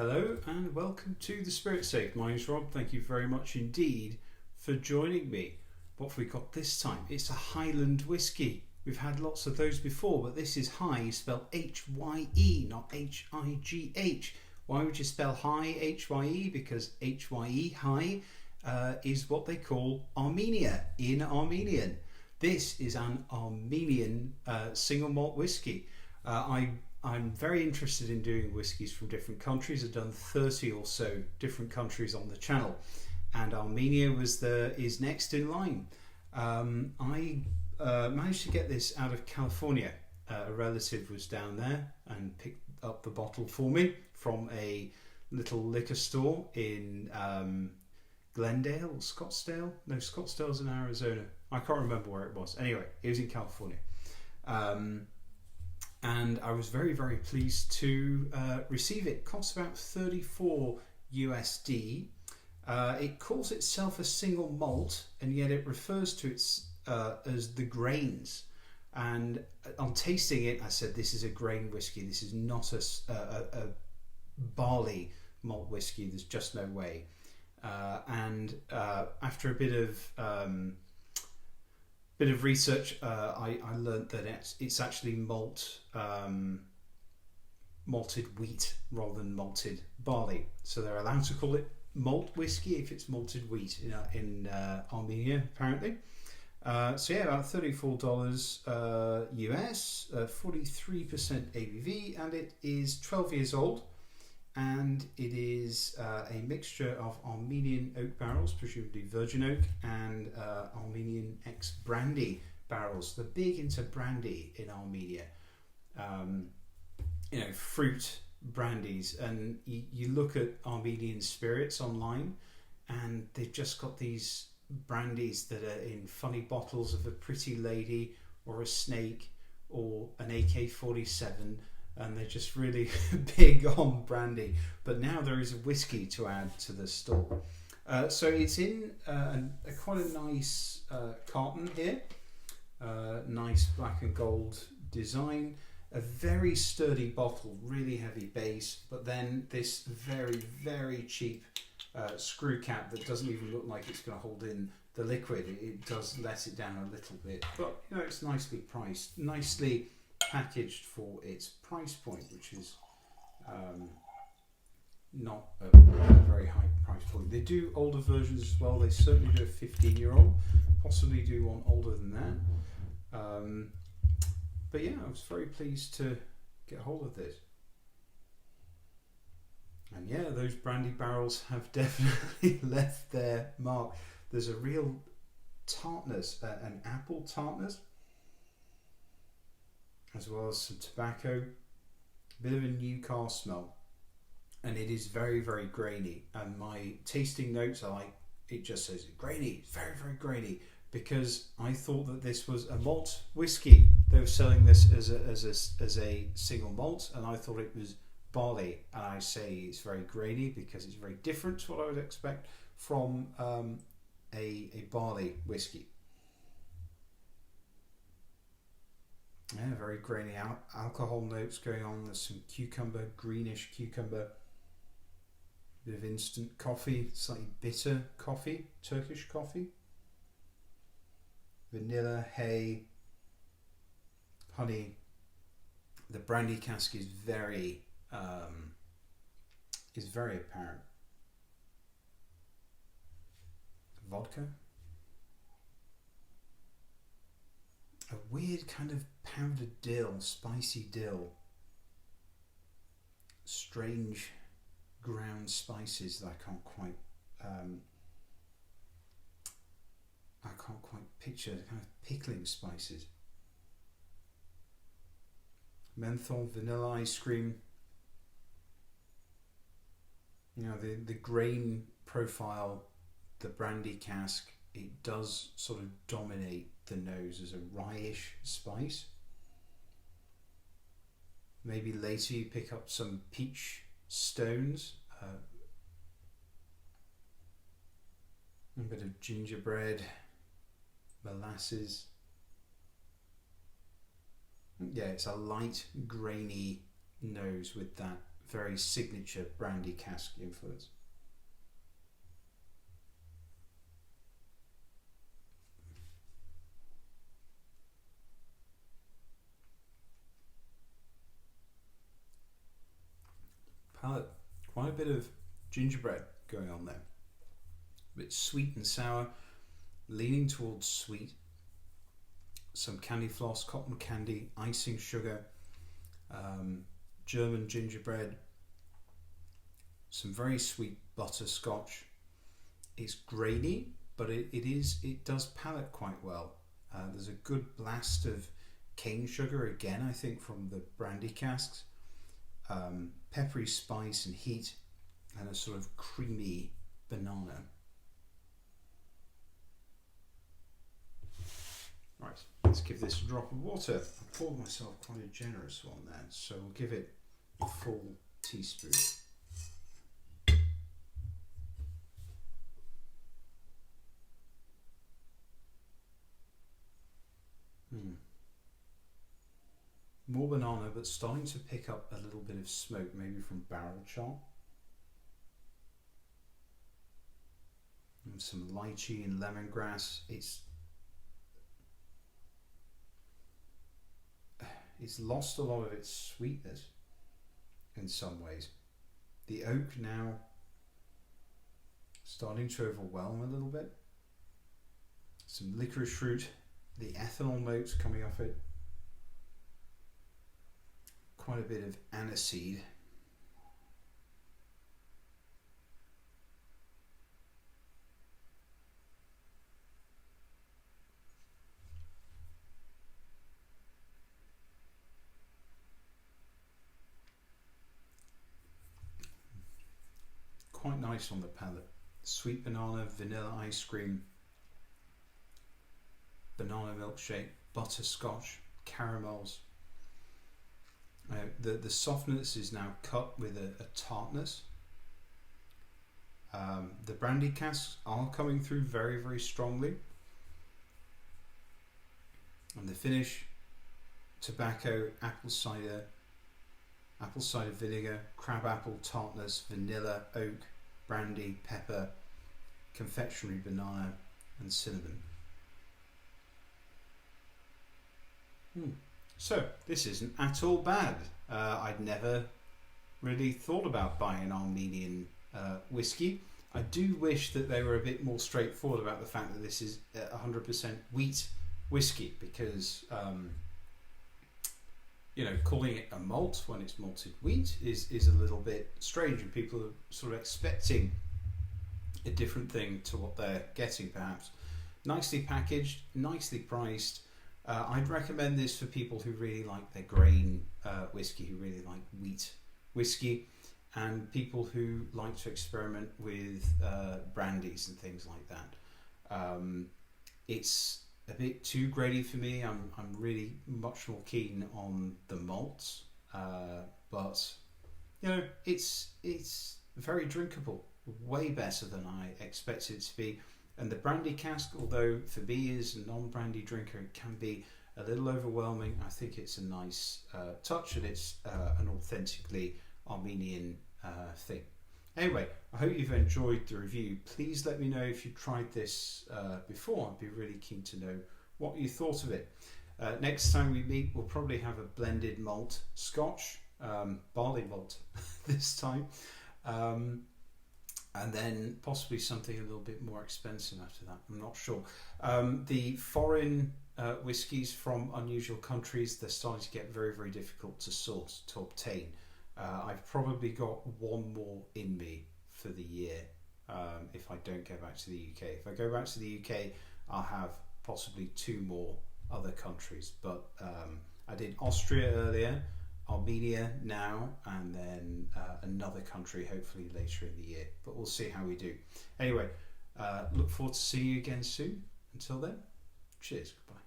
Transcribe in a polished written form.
Hello and welcome to The Spirit Safe. My name's Rob. Thank you very much indeed for joining me. What have we got this time? It's a Hye-land whiskey. We've had lots of those before, but this is Hye, spelled H-Y-E, not H-I-G-H. Why would you spell Hye H-Y-E? Because H-Y-E, Hye, is what they call Armenia in Armenian. This is an Armenian single malt whiskey. I'm very interested in doing whiskies from different countries. I've done 30 or so different countries on the channel, and Armenia is next in line. I managed to get this out of California. A relative was down there and picked up the bottle for me from a little liquor store in Glendale or Scottsdale. No, Scottsdale's in Arizona. I can't remember where it was. Anyway, it was in California. And I was very, very pleased to receive it. It costs about 34 USD. It calls itself a single malt, and yet it refers to it as the grains. And on tasting it, I said, this is a grain whiskey. This is not a barley malt whiskey. There's just no way. And after a bit of research, I learned that it's actually malted wheat rather than malted barley. So they're allowed to call it malt whiskey if it's malted wheat in Armenia, apparently. So yeah, about $34 US, 43% ABV, and it is 12 years old. And it is a mixture of Armenian oak barrels, presumably virgin oak, and Armenian ex-brandy barrels. They're big into brandy in Armenia. Fruit brandies. And you look at Armenian spirits online, and they've just got these brandies that are in funny bottles of a pretty lady or a snake or an AK-47. And they're just really big on brandy. But now there is a whiskey to add to the store. So it's in quite a nice carton here. Nice black and gold design. A very sturdy bottle, really heavy base. But then this very, very cheap screw cap that doesn't even look like it's going to hold in the liquid. It does let it down a little bit. But it's nicely priced. Nicely packaged for its price point, which is not a very high price point. They do older versions as well. They certainly do a 15-year-old, possibly do one older than that. But yeah, I was very pleased to get hold of this. And yeah, those brandy barrels have definitely left their mark. There's a real tartness, an apple tartness, as well as some tobacco, a bit of a new car smell, and it is very, very grainy. And my tasting notes are like, it just says grainy, very, very grainy, because I thought that this was a malt whiskey. They were selling this as a single malt, and I thought it was barley. And I say it's very grainy because it's very different to what I would expect from a barley whiskey. Yeah, very grainy alcohol notes going on. There's some cucumber, greenish cucumber. Bit of instant coffee, slightly bitter coffee, Turkish coffee. Vanilla, hay, honey. The brandy cask is very apparent. Vodka. A weird kind of powdered dill, spicy dill. Strange ground spices that I can't quite picture. Kind of pickling spices. Menthol, vanilla ice cream. The grain profile, the brandy cask, it does sort of dominate the nose as a rye-ish spice. Maybe later you pick up some peach stones, a bit of gingerbread, molasses. Yeah, it's a light grainy nose with that very signature brandy cask influence. Palate, quite a bit of gingerbread going on there. A bit sweet and sour, leaning towards sweet. Some candy floss, cotton candy, icing sugar, German gingerbread, some very sweet butterscotch. It's grainy, but it does palate quite well. There's a good blast of cane sugar again, I think, from the brandy casks. Peppery spice and heat, and a sort of creamy banana. Right, let's give this a drop of water. I poured myself quite a generous one there, so we'll give it a full teaspoon. More banana, but starting to pick up a little bit of smoke, maybe from barrel char. And some lychee and lemongrass. It's lost a lot of its sweetness in some ways. The oak now starting to overwhelm a little bit. Some licorice fruit, the ethanol notes coming off it. Quite a bit of aniseed. Quite nice on the palate. Sweet banana, vanilla ice cream, banana milkshake, butterscotch, caramels. The softness is now cut with a tartness. The brandy casks are coming through very, very strongly. And the finish, tobacco, apple cider vinegar, crabapple, tartness, vanilla, oak, brandy, pepper, confectionery, banana, and cinnamon. So this isn't at all bad. I'd never really thought about buying Armenian whiskey. I do wish that they were a bit more straightforward about the fact that this is 100% wheat whiskey, because calling it a malt when it's malted wheat is a little bit strange, and people are sort of expecting a different thing to what they're getting, perhaps. Nicely packaged, nicely priced. I'd recommend this for people who really like their grain whiskey, who really like wheat whiskey, and people who like to experiment with brandies and things like that. It's a bit too grainy for me. I'm really much more keen on the malts, but it's very drinkable, way better than I expected it to be. And the brandy cask, although for me as a non-brandy drinker it can be a little overwhelming, I think it's a nice touch, and it's an authentically Armenian thing. Anyway, I hope you've enjoyed the review. Please let me know if you tried this before. I'd be really keen to know what you thought of it. Next time we meet, we'll probably have a blended malt scotch, barley malt this time. And then possibly something a little bit more expensive after that. I'm not sure. The foreign whiskies from unusual countries, they're starting to get very, very difficult to source, to obtain. I've probably got one more in me for the year if I don't go back to the UK. If I go back to the UK, I'll have possibly two more other countries. But I did Austria earlier, Armenia now, and then another country hopefully later in the year, but we'll see how we do. Anyway, look forward to seeing you again soon. Until then, cheers, goodbye.